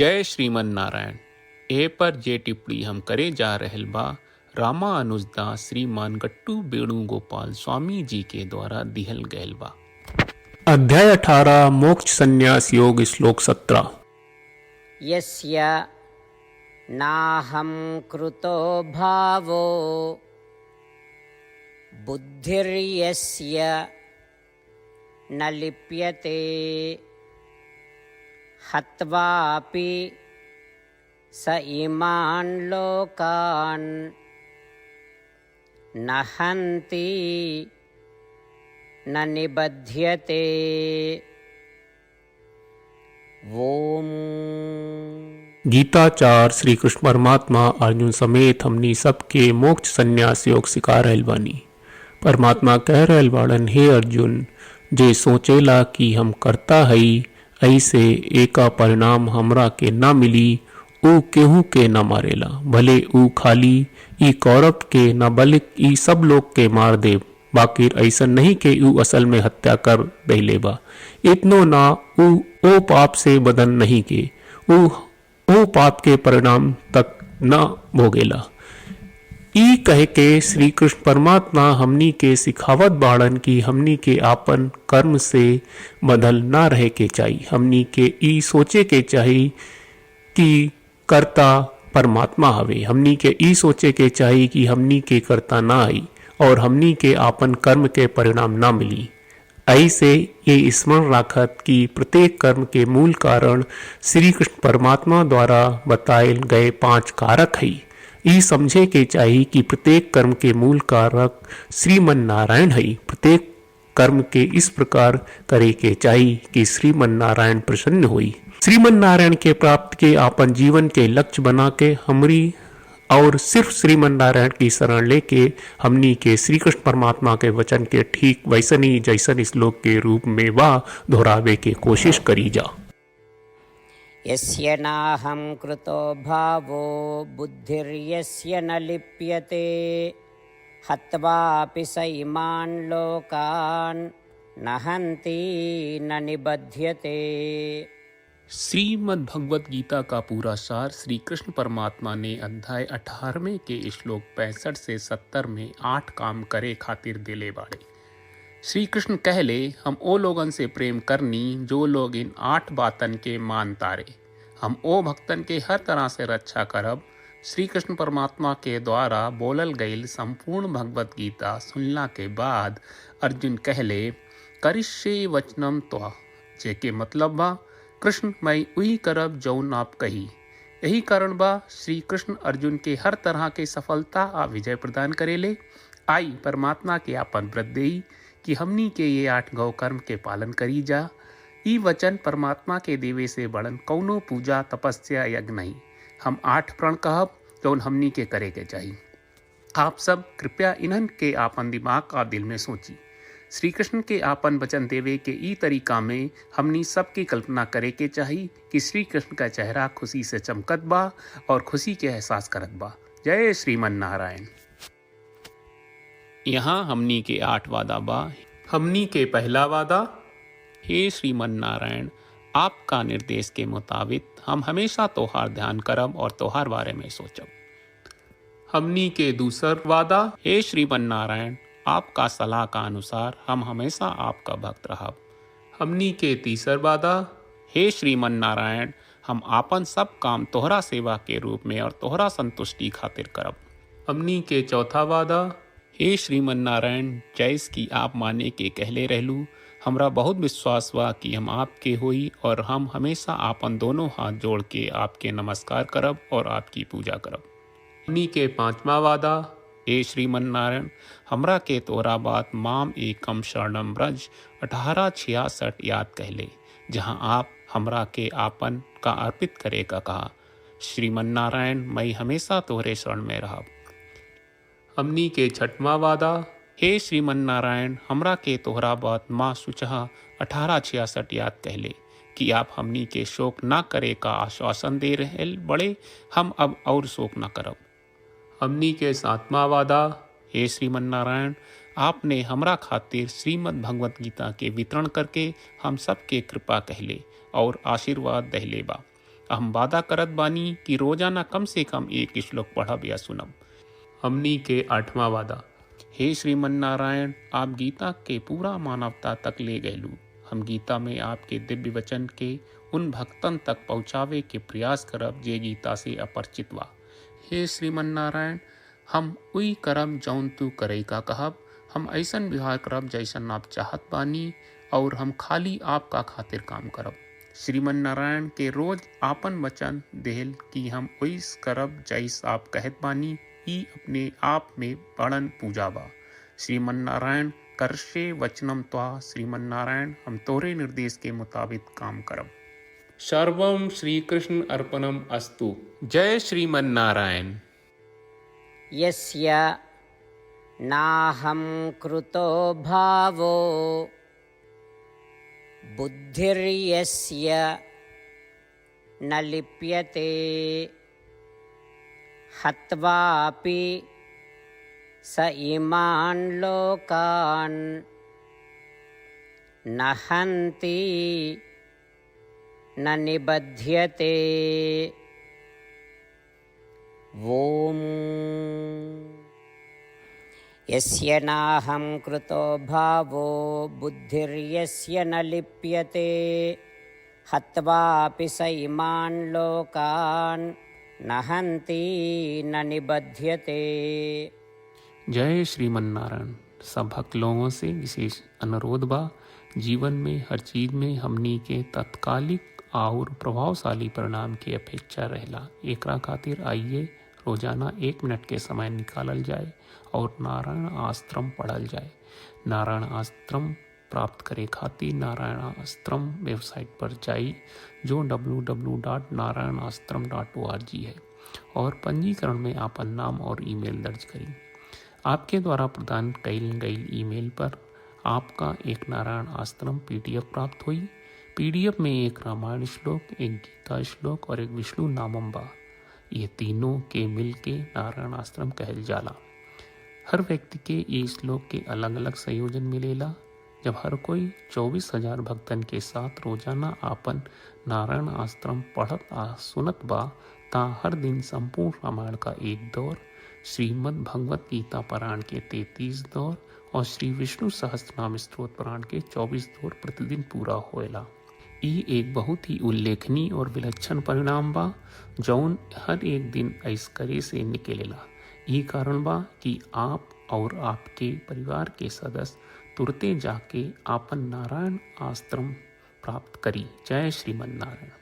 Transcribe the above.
जय श्रीमन नारायण। ए पर जे टिप्पणी हम करे जा रहल बा रामा अनुजदास श्रीमान गट्टू वेणुगोपाल स्वामी जी के द्वारा दिहल गयल बा। अध्याय 18 मोक्ष संन्यास योग श्लोक 17। यस्य नाहं कृतो भावो बुद्धिर्यस्य न लिप्यते हत्वापि स इमान् लोकान् न हन्ति न निबध्यते। ओम। गीताचार श्री कृष्ण परमात्मा अर्जुन समेत हमनी सबके मोक्ष संन्यास योग सिखा रहल बानी। परमात्मा कह रहल बाड़न, हे अर्जुन, जे सोचेला कि हम करता हई ऐसे एका परिणाम हमरा के ना मिली, ऊ केहू के न मारेला, भले ऊ खाली ई कौरव के न बल्कि ई सब लोग के मार दे, बाकी ऐसा नहीं के ऊ असल में हत्या कर देले बा। इतनो ना ओ पाप से बदन नहीं के ओ पाप के परिणाम तक न भोगेला। ई कह के श्री कृष्ण परमात्मा हमनी के सिखावत बाड़न कि हमनी के आपन कर्म से बदल ना रहे के चाहिए। हमनी के ई सोचे के चाहिए कि कर्ता परमात्मा हवे। हमनी के ई सोचे के चाहिए कि हमनी के कर्ता ना आई और हमनी के आपन कर्म के परिणाम ना मिली। ऐसे ये स्मरण राखत कि प्रत्येक कर्म के मूल कारण श्री कृष्ण परमात्मा द्वारा बताए गए 5 कारक है। ई समझे के चाहिए कि प्रत्येक कर्म के मूल कारक श्रीमन नारायण है। प्रत्येक कर्म के इस प्रकार करे के चाहिए कि श्रीमन नारायण प्रसन्न हुई। श्रीमन नारायण के प्राप्त के आपन जीवन के लक्ष्य बना के हमरी और सिर्फ श्रीमन नारायण की शरण लेके हमनी के श्री कृष्ण परमात्मा के वचन के ठीक वैसन ही जैसन श्लोक के रूप में वा दोहरावे के कोशिश करी जा। यस्य नाहं कृतो भावो बुद्धिर्यस्य न लिप्यते हत्वापि स इमान् लोकान् न हन्ति न निबध्यते। श्रीमद् भगवत गीता का पूरा सार श्री कृष्ण परमात्मा ने अध्याय 18वें के श्लोक 65 से 70 में 8 काम करे खातिर दिले बाड़े। श्री कृष्ण कहले, हम ओ लोगन से प्रेम करनी जो लोग इन 8 बातन के मान तारे। हम ओ भक्तन के हर तरह से रक्षा करब। श्री कृष्ण परमात्मा के द्वारा बोलल गईल संपूर्ण भगवत गीता सुनला के बाद अर्जुन कहले, करिष्ये वचनम त्वा, जेके मतलब बा कृष्ण मैं उही करब जौन आप कही। यही कारण बा श्री कृष्ण अर्जुन के हर तरह के सफलता आ विजय प्रदान करेले। आई परमात्मा के आपन व्रत देई कि हमनी के ये 8 गौ कर्म के पालन करी जा। ई वचन परमात्मा के देवे से बड़न कौनो पूजा तपस्या यज्ञ नहीं। हम 8 प्रण कहब जौन हमनी के करे के चाहिए। आप सब कृपया इन्हन के आपन दिमाग और दिल में सोची। श्री कृष्ण के आपन वचन देवे के ई तरीका में हमनी सबकी कल्पना करे के चाहिए कि श्री कृष्ण का चेहरा खुशी से चमकत बा और खुशी के एहसास करत बा। जय श्रीमन नारायण। यहाँ हमनी के 8 वादा बा। हमनी के पहला वादा, हे श्रीमन नारायण, आपका निर्देश के मुताबिक हम हमेशा तोहार ध्यान करब और तोहार बारे में सोचब। हमनी के दूसर वादा, हे श्रीमन नारायण, आपका सलाह का अनुसार हम हमेशा आपका भक्त रहब। हमनी के तीसर वादा, हे श्रीमन नारायण, हम आपन सब काम तोहरा सेवा के रूप में और तोहरा संतुष्टि खातिर करब। हमनी के चौथा वादा, हे श्रीमन नारायण, जैस की आप माने के कहले रहलू, हमरा बहुत विश्वास बा कि हम आपके होई और हम हमेशा आपन दोनों हाथ जोड़ के आपके नमस्कार करब और आपकी पूजा करब। हमनी के 5वां वादा, हे श्रीमन नारायण, हमरा के तोरा बात माम एकम शरणम ब्रज 1866 याद कहले, जहाँ आप हमरा के आपन का अर्पित करे का कहा। श्रीमन नारायण, मैं हमेशा तोहरे शरण में रहब। हमनी के 6वां वादा, हे श्रीमन नारायण, हमरा के तोहरा बात माँ सुचहा 1866 याद कहले कि आप हमनी के शोक ना करे का आश्वासन दे रहे बड़े, हम अब और शोक ना करब। हमनी के 7वां वादा, हे श्रीमन नारायण, आपने हमरा खातिर श्रीमद् भगवत गीता के वितरण करके हम सब के कृपा कहले और आशीर्वाद दहले बा। हम वादा करत बानी कि रोजाना कम से कम एक श्लोक पढ़ब या सुनब। हमनी के 8वां वादा। हे श्रीमन नारायण, आप गीता के पूरा मानवता तक ले गयलू। हम गीता में आपके दिव्य वचन के उन भक्तन तक पहुँचावे के प्रयास करब जे गीता से अपरिचित बा। हे श्रीमन नारायण, हम उई करब जौन तू करे का कहब। हम ऐसन व्यवहार करब जैसन आप चाहत बानी और हम खाली आपका खातिर काम करब। श्रीमन नारायण के रोज आपन वचन देहल कि हम ओइस करब जैस आप कहत बानी, ई अपने आप में बड़न पूजा बा। श्रीमन नारायण, करशे वचनम त्वा। श्रीमन नारायण, हम तोरे निर्देश के मुताबिक काम करब। सर्वम श्री कृष्ण अर्पणम अस्तु। जय श्रीमन नारायण। यस्य नाहं कृतो भावो बुद्धिर्यस्य न लिप्यते हत्वापि स इमान् लोकान् न हन्ति न निबध्यते। ॐ यस्य नाहं कृतो भावो बुद्धिर्यस्य न लिप्यते हत्वापि स इमान् लोकान् न हन्ति न निबध्यते। जय श्रीमन नारायण। सब भक्त लोगों से विशेष अनुरोध बा, जीवन में हर चीज में हमनी के तत्कालिक और प्रभावशाली परिणाम की अपेक्षा रहेला। एकरा खातिर आइए रोजाना 1 मिनट के समय निकालल जाए और नारायण आश्रम पढ़ल जाए। नारायण आश्रम प्राप्त करे खातिर नारायण आश्रम वेबसाइट पर जाई जो www.narayanashram.org है और पंजीकरण में आपन नाम और ईमेल दर्ज करी। आपके द्वारा प्रदान कईल गई ईमेल पर आपका एक नारायण आश्रम PDF प्राप्त हुई। PDF में एक रामायण श्लोक, एक गीता श्लोक और एक विष्णु नामम बा। ये तीनों के मिल के नारायण आश्रम कहल जाला। हर व्यक्ति के ये श्लोक के अलग अलग संयोजन मिलेला। जब हर कोई 24,000 भक्तन के साथ रोजाना आपन नारायण आश्रम पढ़त आ सुनत बा ता हर दिन संपूर्ण रामायण का 1 दौर, श्रीमद् भगवत गीता पारायण के 33 दौर और श्री विष्णु सहस्त्रनाम स्तोत्र पारायण के 24 दौर प्रतिदिन पूरा होएला। ई एक बहुत ही उल्लेखनीय और विलक्षण परिणाम बा जौन हर एक दिन ऐस करे से निकलेला। ई कारण बा कि आप और आपके परिवार के सदस्य तुरते जाके आपन नारायण आश्रम प्राप्त करी। जय श्रीमन नारायण।